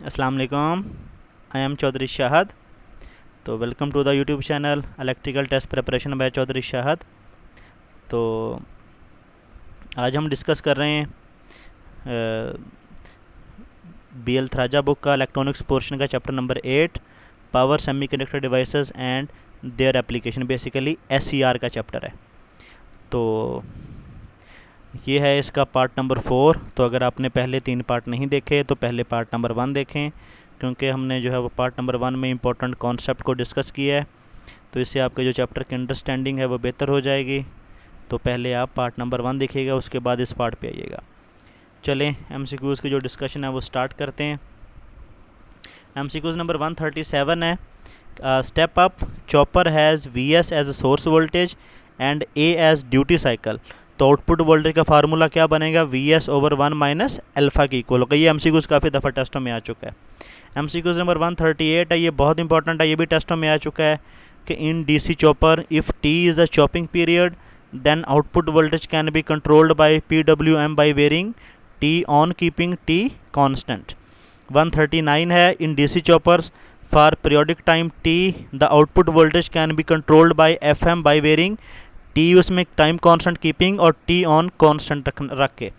अस्सलाम वालेकुम। I am Chaudhary Shahad. तो welcome to the YouTube channel electrical test preparation by Chaudhary Shahad. तो आज हम डिस्कस कर रहे हैं बी एल थराजा बुक का इलेक्ट्रॉनिक्स पोर्शन का chapter number 8, power semiconductor devices and their application. Basically SCR का चैप्टर है। तो ये है इसका पार्ट नंबर 4। तो अगर आपने पहले 3 पार्ट नहीं देखे तो पहले पार्ट नंबर 1 देखें, क्योंकि हमने जो है वो पार्ट नंबर 1 में इंपॉर्टेंट कॉन्सेप्ट को डिस्कस किया है। तो इससे आपके जो चैप्टर की अंडरस्टैंडिंग है वो बेहतर हो जाएगी। तो पहले आप पार्ट नंबर 1 देखिएगा, उसके बाद इस पार्ट पे आइएगा। चलें MCQs की जो डिस्कशन है वो स्टार्ट करते हैं। MCQs नंबर 137 है, step up chopper has VS as a source voltage and A as duty cycle. तो आउटपुट वोल्टेज का फार्मूला क्या बनेगा? VS/1 माइनस अल्फ़ा के इक्वल होगा। ये MCQs काफ़ी दफ़ा टेस्टों में आ चुका है। MCQs नंबर 138 है, ये बहुत इंपॉर्टेंट है, ये भी टेस्टों में आ चुका है कि in DC chopper if T is a chopping period then output voltage can be controlled by PWM by varying T on keeping T constant. 139 है, in DC choppers for periodic time T the output voltage can be controlled by FM by varying T उसमें time constant keeping और T on constant रख के।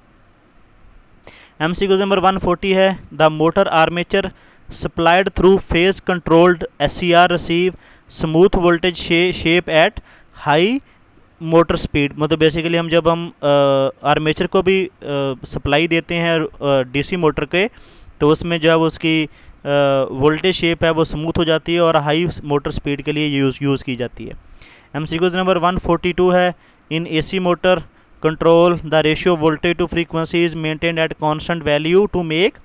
MCQ number 140 है, the motor armature supplied through phase controlled SCR receive smooth voltage shape at high motor speed. मतलब basically जब हम armature को भी सप्लाई देते हैं DC मोटर के, तो उसमें जो है वो उसकी वोल्टेज शेप है वो स्मूथ हो जाती है और हाई मोटर स्पीड के लिए यूज़ की जाती है। MCQ नंबर 142 है, in AC motor control the ratio voltage to frequency is maintained at constant value to make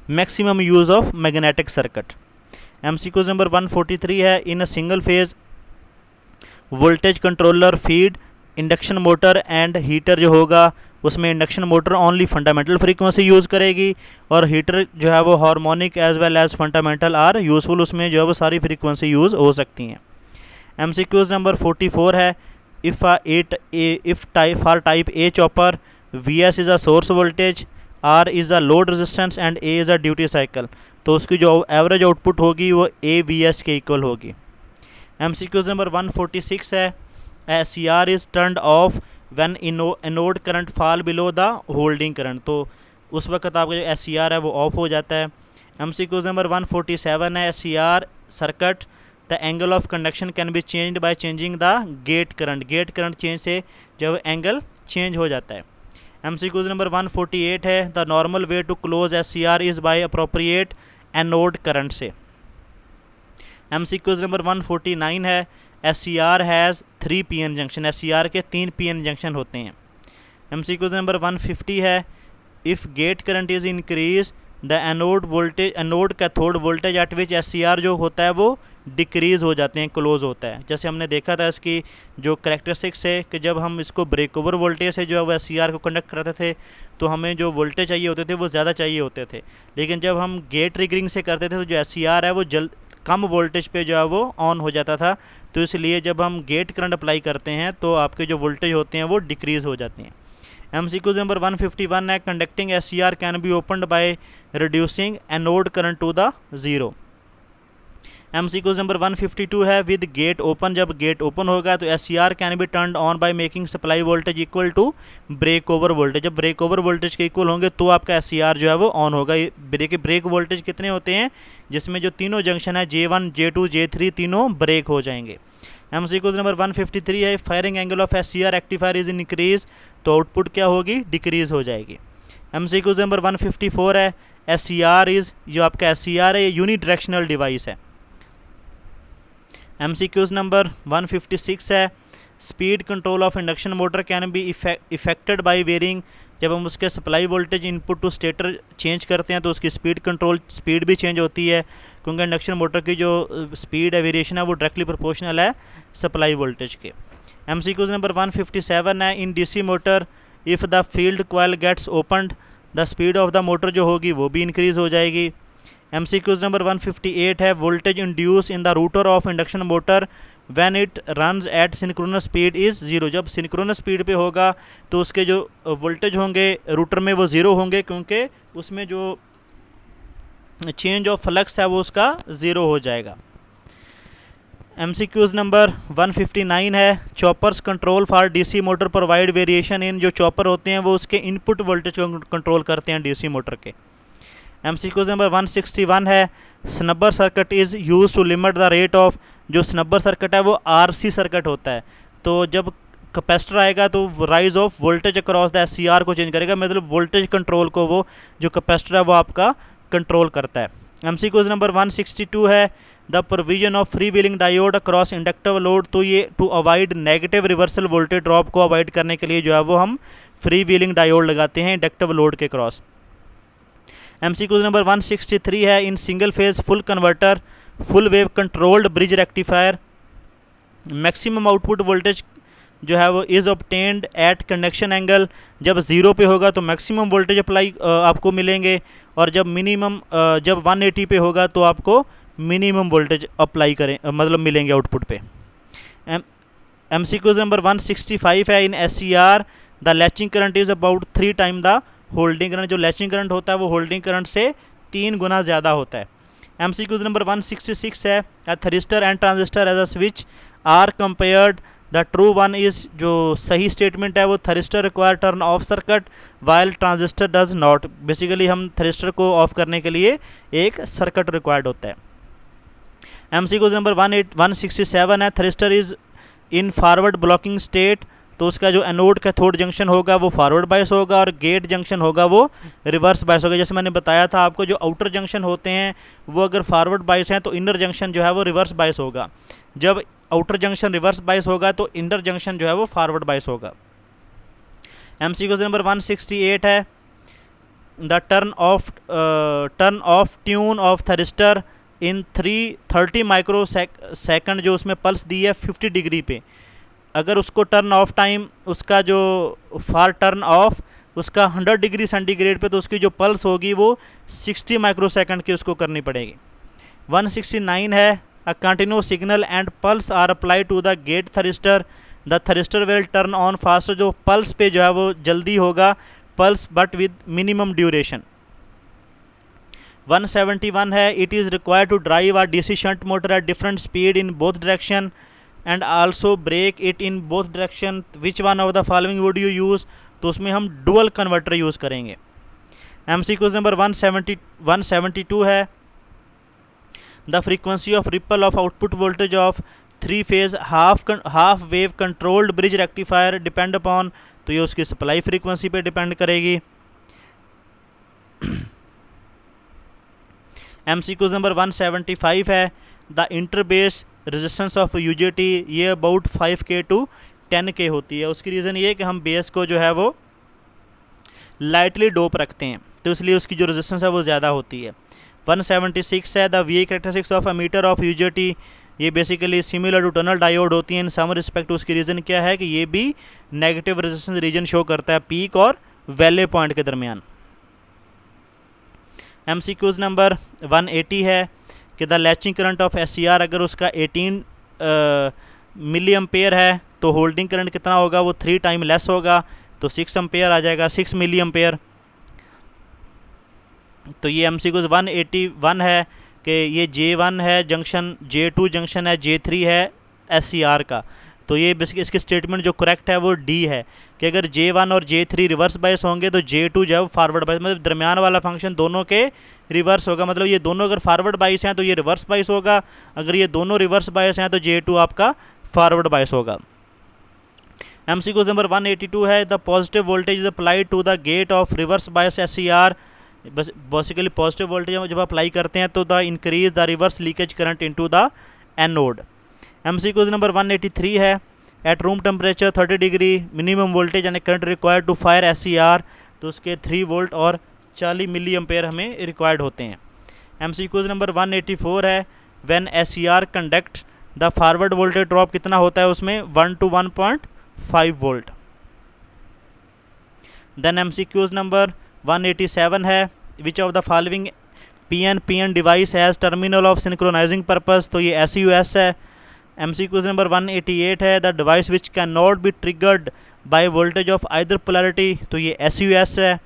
maximum use of magnetic circuit. MCQ number 143 है, in a single phase voltage controller feed induction motor and heater जो होगा उसमें induction motor only fundamental frequency use करेगी और heater जो है वो harmonic as well as fundamental are useful, उसमें जो है वो सारी फ्रीक्वेंसी यूज़ हो सकती हैं। MCQs नंबर 44 है, if for type A chopper VS is a source voltage, R is a load resistance and A is a duty cycle. तो उसकी जो एवरेज आउटपुट होगी वो AVS के इक्वल होगी। MCQs नंबर 146 है, SCR is turned of when anode current fall below the holding current. तो उस वक्त आपका जो SCR है वो ऑफ हो जाता है। MCQs नंबर 147 है, SCR circuit the angle of conduction can be changed by changing the gate current. Gate current change से जब एंगल चेंज हो जाता है। MCQs नंबर 148 है, the normal way to close SCR is by appropriate anode current से। MCQs number 149 है, SCR has 3 PN junction. SCR के 3 PN junction होते हैं। MCQs नंबर 150 है, if gate current is increase the anode cathode voltage at which SCR जो होता है वो डिक्रीज़ हो जाते हैं, क्लोज होता है। जैसे हमने देखा था इसकी जो करेक्टरिस्टिक्स है कि जब हम इसको ब्रेक ओवर वोल्टेज से जो है वो SCR को कंडक्ट कराते थे तो हमें जो वोल्टेज चाहिए होते थे वो ज़्यादा चाहिए होते थे, लेकिन जब हम गेट ट्रिगरिंग से करते थे तो जो SCR है वो कम वोल्टेज पे जो है वो ऑन हो जाता था। तो इसलिए जब हम गेट करंट अप्लाई करते हैं तो आपके जो वोल्टेज होते हैं वो डिक्रीज़ हो जाते हैं। MCQ नंबर 151 है, conducting SCR can be opened by reducing anode current to the zero. MCQ number 152 है, विद गेट ओपन, जब गेट ओपन होगा तो SCR can be turn on by making supply voltage equal to break over voltage. जब break over voltage के equal होंगे तो आपका SCR जो है वो ऑन होगा। ब्रेक वोल्टेज कितने होते हैं? जिसमें जो तीनों जंक्शन है J1 J2 J3 तीनों ब्रेक हो जाएंगे। MCQ नंबर 153 है, firing angle of SCR rectifier is increase, तो आउटपुट क्या होगी? डिक्रीज हो जाएगी। MCQ नंबर 154 है, SCR इज़ जो आपका SCR है ये यूनिडायरेक्शनल डिवाइस है। MCQs नंबर 156 है, speed control of induction motor can be effected by varying. जब हम उसके supply voltage input to stator change करते हैं तो उसकी स्पीड भी चेंज होती है, क्योंकि इंडक्शन मोटर की जो स्पीड है वेरिएशन है वो डायरेक्टली प्रोपोर्शनल है सप्लाई वोल्टेज के। MCQs नंबर 157 है, in DC motor if the field coil gets opened the speed of the motor जो होगी वो भी इंक्रीज़ हो जाएगी। MCQs नंबर 158 है, voltage induce in the router of induction motor when it runs at synchronous speed is zero. जब synchronous speed पे होगा तो उसके जो वोल्टेज होंगे रूटर में वो ज़ीरो होंगे, क्योंकि उसमें जो चेंज ऑफ फ्लक्स है वो उसका 0 हो जाएगा। MCQs नंबर 159 है, choppers control for DC motor provide variation in, जो चॉपर होते हैं वो उसके इनपुट वोल्टेज को कंट्रोल करते हैं DC मोटर के। MCQs नंबर 161 है, snubber circuit is use to limit the rate of, जो स्नबर सर्किट है वो RC सर्किट होता है, तो जब कैपेसिटर आएगा तो rise of voltage across the SCR को चेंज करेगा, मतलब वोल्टेज कंट्रोल को वो जो कैपेसिटर है वो आपका कंट्रोल करता है। MCQs नंबर 162 है, the provision of free wheeling diode across inductive load, तो ये to avoid negative reversal voltage drop को अवॉइड करने के लिए जो है वो हम फ्री व्हीलिंग डायोड लगाते हैं इंडक्टिव लोड के क्रॉस। MCQs नंबर 163 है, in single phase full converter full wave controlled bridge rectifier maximum output voltage जो है वो is obtained at conduction angle, जब 0 पे होगा तो मैक्सिमम वोल्टेज अप्लाई आपको मिलेंगे, और जब मिनिमम जब 180 पे होगा तो आपको मिनिमम वोल्टेज अप्लाई करें मतलब मिलेंगे आउटपुट पे। MCQs नंबर 165 है, in SCR the latching current is about 3 time the holding current, जो लैचिंग करंट होता है वो होल्डिंग करंट से 3 गुना ज़्यादा होता है। MCQs नंबर 166 है, a thyristor and transistor as a switch are compared, the true one is, जो सही स्टेटमेंट है वो thyristor require turn off circuit while transistor does not, basically हम थरिस्टर को ऑफ करने के लिए एक सर्किट रिक्वायर्ड होता है। MCQs नंबर 167 है, thyristor is in forward blocking state, तो उसका जो एनोड कैथोड जंक्शन होगा वो फॉरवर्ड बायस होगा और गेट जंक्शन होगा वो रिवर्स बायस होगा। जैसे मैंने बताया था आपको, जो आउटर जंक्शन होते हैं वो अगर फॉरवर्ड बायस हैं तो इनर जंक्शन जो है वो रिवर्स बायस होगा, जब आउटर जंक्शन रिवर्स बायस होगा तो इनर जंक्शन जो है वो फॉरवर्ड बायस होगा। MCQs नंबर 168 है, the turn off tune of thyristor in 30 micro second, जो उसमें पल्स दी है 50 डिग्री पे, अगर उसको टर्न ऑफ टाइम उसका जो फॉर टर्न ऑफ उसका 100 डिग्री सेंटीग्रेड पे, तो उसकी जो पल्स होगी वो 60 माइक्रो सेकंड की उसको करनी पड़ेगी। 169 है, a continuous signal and pulse are apply to the gate thyristor, the thyristor will turn on faster, जो पल्स पे जो है वो जल्दी होगा pulse but with minimum duration. 171 है, it is required to drive are DC shunt motor at different speed in both direction and also brake it in both direction, which one of the following would you use, तो उसमें हम dual converter use करेंगे। MCQs number 172 है, the frequency of ripple of output voltage of 3 phase half wave controlled bridge rectifier depend upon, तो ये उसकी supply frequency पे depend करेगी। MCQs नंबर 175 है, the interbase resistance of UJT ये about 5K to 10K होती है, उसकी रीज़न ये है कि हम बेस को जो है वो लाइटली डोप रखते हैं, तो इसलिए उसकी जो रेजिस्टेंस है वो ज़्यादा होती है। 176 है, the VI characteristics of a meter of UJT, ये basically similar to tunnel diode होती हैं इन सम रिस्पेक्ट, उसकी रीज़न क्या है कि ये भी नेगेटिव रेजिस्टेंस रीजन शो करता है पीक और वैले पॉइंट के दरमियान। MCQs नंबर 180 है कि the latching current of SCR अगर उसका 18 मिली एम्पेयर है तो होल्डिंग करंट कितना होगा वो 3 टाइम लेस होगा, तो 6 एम्पेयर आ जाएगा, 6 मिली एम्पेयर। तो ये MCQs 181 है कि ये J1 है जंक्शन, J2 जंक्शन है, J3 है SCR का, तो ये बेसिक इसकी स्टेटमेंट जो करेक्ट है वो D है कि अगर J1 और J3 रिवर्स बायस होंगे तो J2 जो है फॉरवर्ड बायस, मतलब दरमियान वाला फंक्शन दोनों के रिवर्स होगा, मतलब ये दोनों अगर फॉरवर्ड बायस हैं तो ये रिवर्स बायस होगा, अगर ये दोनों रिवर्स बायस हैं तो J2 आपका फॉरवर्ड बायस होगा। MCQs नंबर 182 है, the positive voltage is applied to the gate of reverse bias SCR, बस बेसिकली पॉजिटिव वोल्टेज जब अप्लाई करते हैं तो the increase the reverse leakage current into the anode. MCQs number 183 है, at room temperature 30 degree minimum voltage and current required to fire SCR, तो उसके 3 volt और 40 मिली ampere हमें रिक्वायर्ड होते हैं। MCQs नंबर 184 है, when SCR conduct the forward voltage drop कितना होता है उसमें 1 to 1.5 volt. Then MCQs number 187 है, which of the following PN device has terminal of synchronizing purpose, तो ये SUS है। MCQs नंबर 188 है, the device which can not be triggered by voltage of either polarity, तो ये SUS है।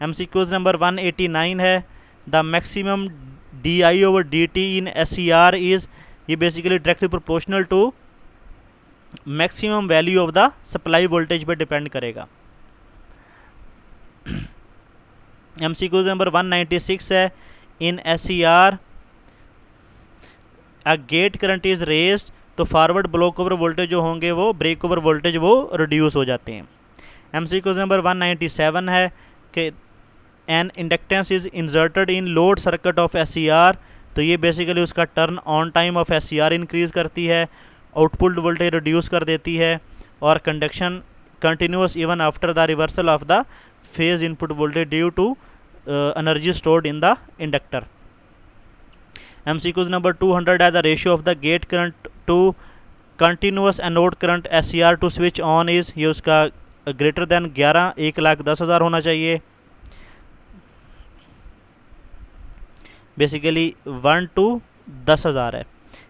MCQs number 189 है, the maximum di/dt in SCR is, ये basically directly proportional to maximum value of the supply voltage पे depend करेगा। MCQ number 196 है, in SCR a gate current is raised, तो forward block over voltage जो होंगे वो break over voltage वो reduce हो जाते हैं। MCQ नंबर 197 है कि an inductance is inserted in load circuit of SCR, तो ये बेसिकली उसका turn on time of SCR increase करती है, आउटपुट वोल्टेज रिड्यूस कर देती है, और conduction continues even after the reversal of the phase input voltage due to energy stored in the inductor. MCQ number 200 है, the ratio of the gate current to continuous anode current SCR to switch on is, ये उसका greater than 11 1,10,000 होना चाहिए। Basically 1 to 10,000 है।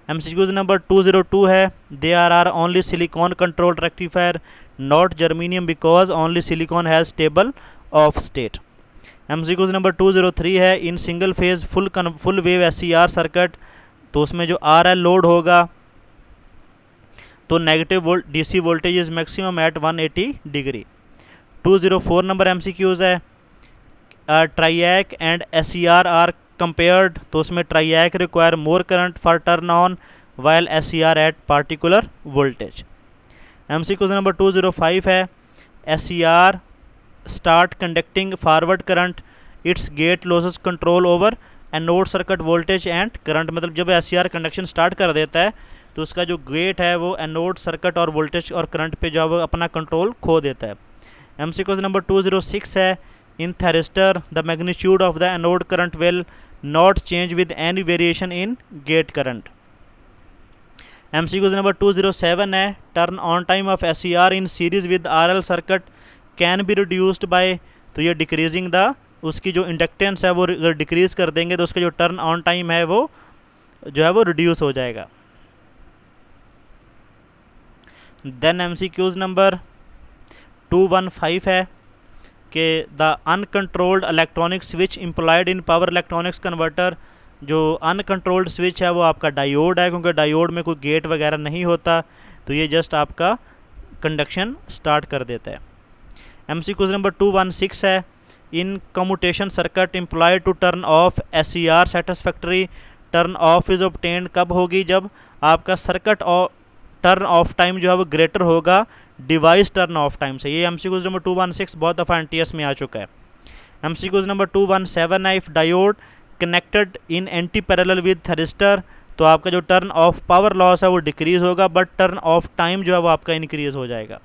MCQ number 202 है, there are only silicon controlled rectifier not germanium because only silicon has stable off state. MCQ number 203 है, in single phase full wave SCR circuit, तो उसमें जो RL लोड होगा तो negative DC voltage is maximum at 180 degree. 204 number MCQs है, triac and SCR are compared, तो उसमें triac require more current for turn on while SCR at particular voltage. MCQ number 205 है, SCR start conducting forward current, it's get losses control over anode circuit voltage and current, मतलब जब SCR conduction start कर देता है तो उसका जो gate है वो एनोड सर्किट और वोल्टेज और करंट पे जो वो अपना कंट्रोल खो देता है। MCQ नंबर 206 है, in thyristor the magnitude of the anode current will not change with any variation in gate current. MCQ number 207 है, turn on time of SCR in series with RL circuit can be reduced by, तो ये decreasing the, उसकी जो inductance है वो decrease कर देंगे तो उसका जो टर्न ऑन टाइम है वो जो है वो रिड्यूस हो जाएगा। देन MCQ नंबर 215 है कि the uncontrolled electronic switch employed in power electronics converter, जो अनकंट्रोल्ड स्विच है वो आपका डायोड है, क्योंकि डायोड में कोई गेट वगैरह नहीं होता, तो ये जस्ट आपका कंडक्शन स्टार्ट कर देता है। MCQ नंबर 216 है, in commutation circuit employed to turn off SCR satisfactory, turn off is obtained कब होगी, जब आपका सर्किट और टर्न ऑफ टाइम जो है वो ग्रेटर होगा डिवाइस टर्न ऑफ टाइम से। ये MCQ नंबर 216 बहुत दफ़ा NTS में आ चुका है। MCQ नंबर 217 है, if diode connected in anti parallel with thyristor, तो आपका जो टर्न ऑफ पावर लॉस है वो डिक्रीज़ होगा बट टर्न ऑफ टाइम जो है वो आपका इंक्रीज़ हो जाएगा।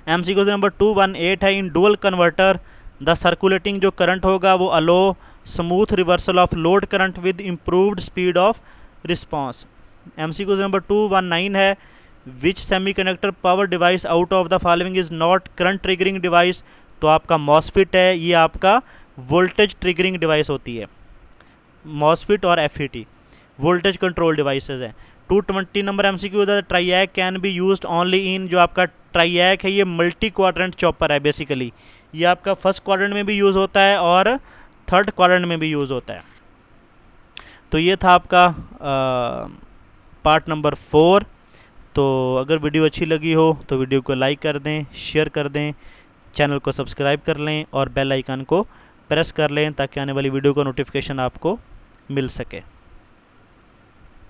MCQ नंबर 218 है, in dual converter the circulating जो करंट होगा वो allow smooth reversal of load current with improved speed of response. MCQ number 219 है, which semiconductor power device out of the following is not current triggering device, तो आपका MOSFET है, ये आपका voltage triggering device होती है। मॉसफिट और FET voltage control devices हैं। 220 number MCQ the triac can be used only in, जो आपका ट्राइएक है ये मल्टी क्वाड्रेंट चॉपर है, बेसिकली ये आपका फर्स्ट क्वाड्रेंट में भी यूज़ होता है और थर्ड क्वाड्रेंट में भी यूज़ होता है। तो ये था आपका पार्ट नंबर 4। तो अगर वीडियो अच्छी लगी हो तो वीडियो को लाइक कर दें, शेयर कर दें, चैनल को सब्सक्राइब कर लें और बेल आइकन को प्रेस कर लें ताकि आने वाली वीडियो का नोटिफिकेशन आपको मिल सके।